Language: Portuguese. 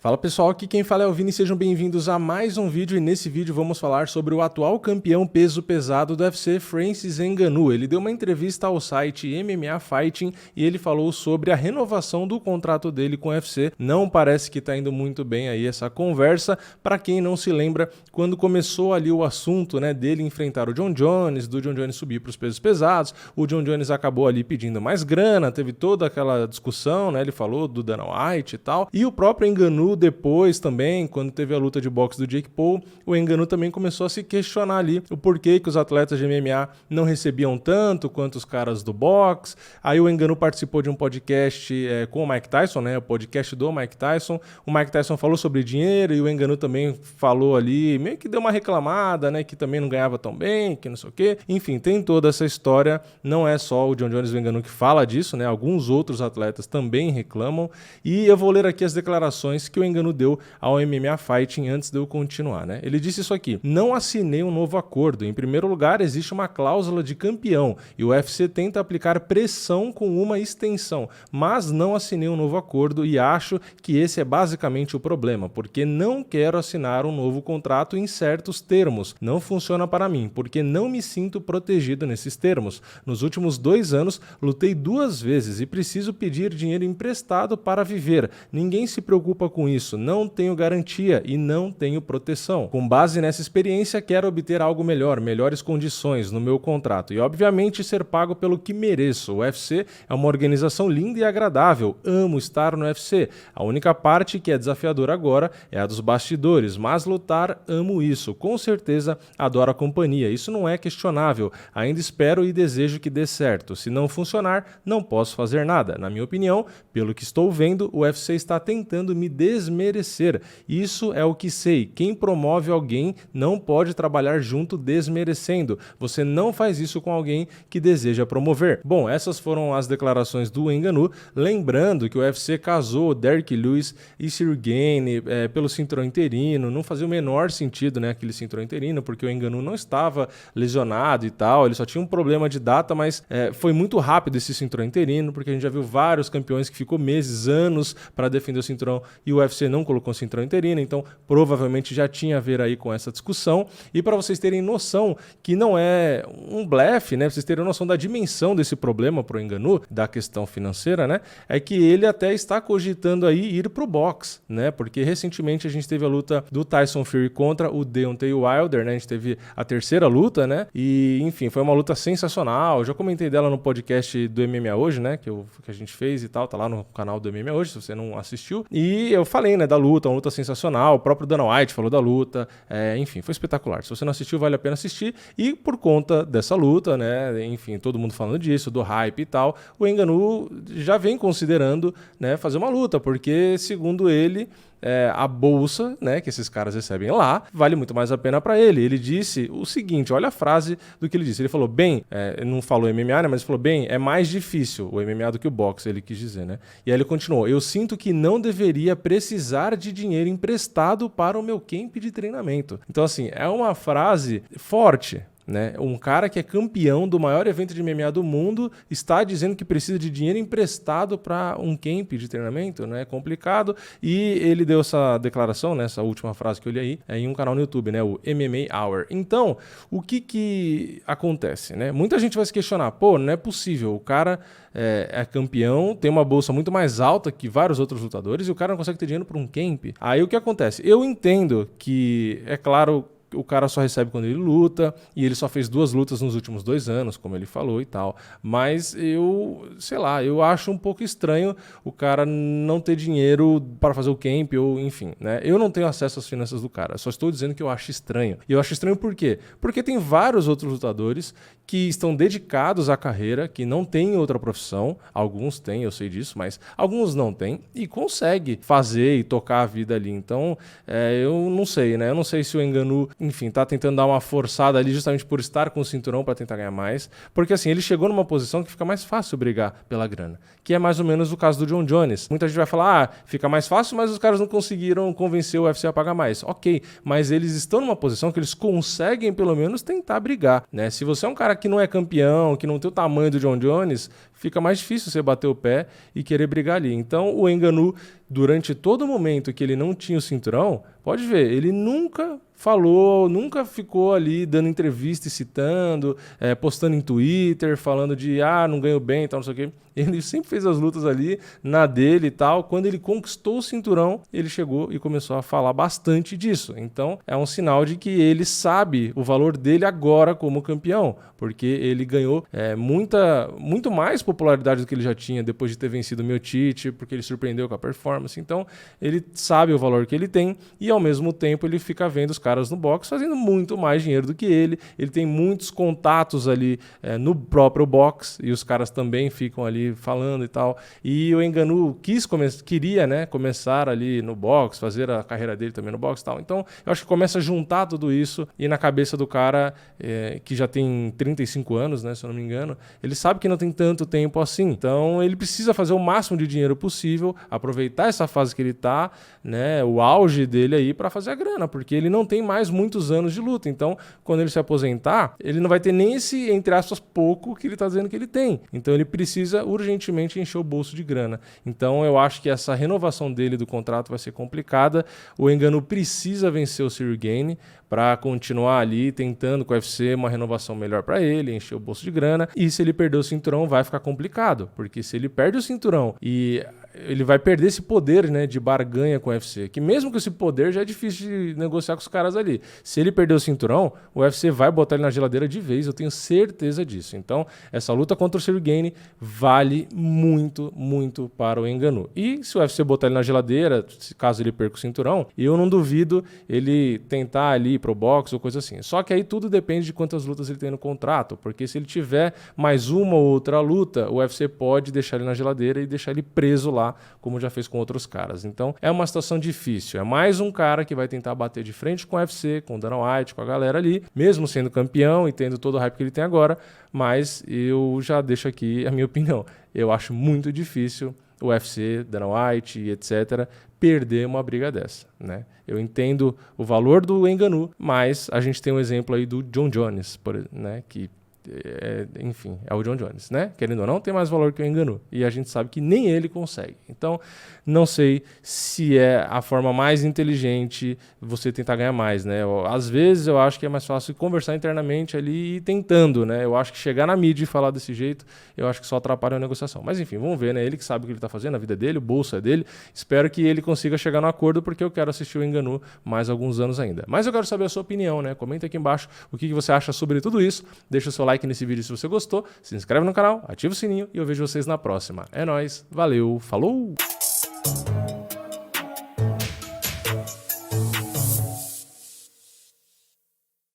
Fala pessoal, aqui quem fala é o Vini, sejam bem-vindos a mais um vídeo e nesse vídeo vamos falar sobre o atual campeão peso pesado do UFC, Francis Ngannou. Ele deu uma entrevista ao site MMA Fighting e ele falou sobre a renovação do contrato dele com o UFC. Não parece que tá indo muito bem aí essa conversa. Para quem não se lembra, quando começou ali o assunto, dele enfrentar o Jon Jones, do Jon Jones subir para os pesos pesados, o Jon Jones acabou ali pedindo mais grana, teve toda aquela discussão, ele falou do Dana White e tal, e o próprio Ngannou depois também, quando teve a luta de boxe do Jake Paul, o Ngannou também começou a se questionar ali o porquê que os atletas de MMA não recebiam tanto quanto os caras do boxe. Aí o Ngannou participou de um podcast com o Mike Tyson, o podcast do Mike Tyson. O Mike Tyson falou sobre dinheiro e o Ngannou também falou ali, meio que deu uma reclamada, que também não ganhava tão bem, que não sei o quê. Enfim, tem toda essa história. Não é só o Jon Jones e o Ngannou que fala disso, alguns outros atletas também reclamam. E eu vou ler aqui as declarações que o Ngannou deu ao MMA Fighting antes de eu continuar, Ele disse isso aqui: não assinei um novo acordo. Em primeiro lugar, existe uma cláusula de campeão e o UFC tenta aplicar pressão com uma extensão, mas não assinei um novo acordo e acho que esse é basicamente o problema, porque não quero assinar um novo contrato em certos termos. Não funciona para mim, porque não me sinto protegido nesses termos. Nos últimos 2 anos, lutei 2 vezes e preciso pedir dinheiro emprestado para viver. Ninguém se preocupa com isso, não tenho garantia e não tenho proteção. Com base nessa experiência, quero obter algo melhor, melhores condições no meu contrato e, obviamente, ser pago pelo que mereço. O UFC é uma organização linda e agradável, amo estar no UFC. A única parte que é desafiadora agora é a dos bastidores, mas lutar, amo isso. Com certeza, adoro a companhia, isso não é questionável. Ainda espero e desejo que dê certo. Se não funcionar, não posso fazer nada. Na minha opinião, pelo que estou vendo, o UFC está tentando me desmerecer. Isso é o que sei. Quem promove alguém não pode trabalhar junto desmerecendo. Você não faz isso com alguém que deseja promover. Bom, essas foram as declarações do Ngannou. Lembrando que o UFC casou Derrick Lewis e Ciryl Gane pelo cinturão interino. Não fazia o menor sentido, aquele cinturão interino, porque o Ngannou não estava lesionado e tal. Ele só tinha um problema de data, mas foi muito rápido esse cinturão interino, porque a gente já viu vários campeões que ficou meses, anos para defender o cinturão e o UFC não colocou o cinturão interino, então provavelmente já tinha a ver aí com essa discussão. E para vocês terem noção que não é um blefe, pra vocês terem noção da dimensão desse problema pro Ngannou, da questão financeira, é que ele até está cogitando aí ir pro boxe, porque recentemente a gente teve a luta do Tyson Fury contra o Deontay Wilder, a gente teve a terceira luta, e enfim, foi uma luta sensacional. Eu já comentei dela no podcast do MMA Hoje, que a gente fez e tal, tá lá no canal do MMA Hoje, se você não assistiu. E eu falei, da luta, uma luta sensacional, o próprio Dana White falou da luta, enfim, foi espetacular. Se você não assistiu, vale a pena assistir. E por conta dessa luta, enfim, todo mundo falando disso, do hype e tal, o Ngannou já vem considerando, fazer uma luta, porque segundo ele, a bolsa, que esses caras recebem lá, vale muito mais a pena para ele. Ele disse o seguinte, olha a frase do que ele disse. Ele falou, não falou MMA, mas ele falou, é mais difícil o MMA do que o boxe, ele quis dizer, E aí ele continuou, eu sinto que não deveria precisar de dinheiro emprestado para o meu camp de treinamento. Então, assim, é uma frase forte. Um cara que é campeão do maior evento de MMA do mundo está dizendo que precisa de dinheiro emprestado para um camp de treinamento, é complicado. E ele deu essa declaração, essa última frase que eu li aí, em um canal no YouTube, o MMA Hour. Então, o que acontece? Muita gente vai se questionar, não é possível, o cara é campeão, tem uma bolsa muito mais alta que vários outros lutadores e o cara não consegue ter dinheiro para um camp. Aí o que acontece? Eu entendo que, é claro, o cara só recebe quando ele luta, e ele só fez 2 lutas nos últimos 2 anos, como ele falou e tal. Mas eu acho um pouco estranho o cara não ter dinheiro para fazer o camp, ou enfim, Eu não tenho acesso às finanças do cara, só estou dizendo que eu acho estranho. E eu acho estranho por quê? Porque tem vários outros lutadores que estão dedicados à carreira, que não têm outra profissão, alguns têm, eu sei disso, mas alguns não têm, e consegue fazer e tocar a vida ali. Então, eu não sei, Eu não sei se o Ngannou, enfim, tá tentando dar uma forçada ali justamente por estar com o cinturão para tentar ganhar mais, porque assim, ele chegou numa posição que fica mais fácil brigar pela grana, que é mais ou menos o caso do Jon Jones. Muita gente vai falar, fica mais fácil, mas os caras não conseguiram convencer o UFC a pagar mais. Ok, mas eles estão numa posição que eles conseguem pelo menos tentar brigar, Se você é um cara que não é campeão, que não tem o tamanho do Jon Jones, fica mais difícil você bater o pé e querer brigar ali. Então o Ngannou, durante todo o momento que ele não tinha o cinturão, pode ver, ele nunca falou, nunca ficou ali dando entrevista e citando, postando em Twitter, falando de não ganhou bem e tal, não sei o quê. Ele sempre fez as lutas ali na dele e tal. Quando ele conquistou o cinturão, ele chegou e começou a falar bastante disso. Então é um sinal de que ele sabe o valor dele agora como campeão, porque ele ganhou muito mais popularidade do que ele já tinha depois de ter vencido o Miocic, porque ele surpreendeu com a performance. Então ele sabe o valor que ele tem e ao mesmo tempo ele fica vendo os caras no boxe fazendo muito mais dinheiro do que ele. Ele tem muitos contatos ali no próprio boxe e os caras também ficam ali falando e tal. E o Ngannou queria, né, começar ali no boxe, fazer a carreira dele também no boxe e tal. Então eu acho que começa a juntar tudo isso e na cabeça do cara que já tem 35 anos, né, se eu não me engano, ele sabe que não tem tanto tempo assim. Então ele precisa fazer o máximo de dinheiro possível, aproveitar essa fase que ele tá, né, o auge dele aí para fazer a grana, porque ele não tem mais muitos anos de luta. Então, quando ele se aposentar, ele não vai ter nem esse, entre aspas, pouco que ele tá dizendo que ele tem. Então ele precisa urgentemente encher o bolso de grana. Então eu acho que essa renovação dele do contrato vai ser complicada. O Ngannou precisa vencer o Ciryl Gane para continuar ali tentando com o UFC uma renovação melhor para ele, encher o bolso de grana. E se ele perder o cinturão, vai ficar complicado, porque se ele perde o cinturão e ele vai perder esse poder, né, de barganha com o UFC, que mesmo com esse poder já é difícil de negociar com os caras ali. Se ele perder o cinturão, o UFC vai botar ele na geladeira de vez, eu tenho certeza disso. Então, essa luta contra o Ciryl Gane vale muito, muito para o Ngannou. E se o UFC botar ele na geladeira, caso ele perca o cinturão, eu não duvido ele tentar ali ir pro boxe ou coisa assim. Só que aí tudo depende de quantas lutas ele tem no contrato, porque se ele tiver mais uma ou outra luta, o UFC pode deixar ele na geladeira e deixar ele preso lá, como já fez com outros caras. Então é uma situação difícil. É mais um cara que vai tentar bater de frente com o UFC, com o Dana White, com a galera ali, mesmo sendo campeão e tendo todo o hype que ele tem agora, mas eu já deixo aqui a minha opinião. Eu acho muito difícil o UFC, Dana White e etc. perder uma briga dessa, né? Eu entendo o valor do Ngannou, mas a gente tem um exemplo aí do Jon Jones, né? Que enfim, é o Jon Jones, né? Querendo ou não, tem mais valor que o Ngannou. E a gente sabe que nem ele consegue. Então, não sei se é a forma mais inteligente você tentar ganhar mais, né? Às vezes eu acho que é mais fácil conversar internamente ali e tentando, né? Eu acho que chegar na mídia e falar desse jeito, eu acho que só atrapalha a negociação. Mas enfim, vamos ver, né? Ele que sabe o que ele tá fazendo, a vida dele, o bolso é dele. Espero que ele consiga chegar no acordo, porque eu quero assistir o Ngannou mais alguns anos ainda. Mas eu quero saber a sua opinião, né? Comenta aqui embaixo o que você acha sobre tudo isso. Deixa o seu like nesse vídeo se você gostou, se inscreve no canal, ativa o sininho e eu vejo vocês na próxima. É nóis, valeu, falou!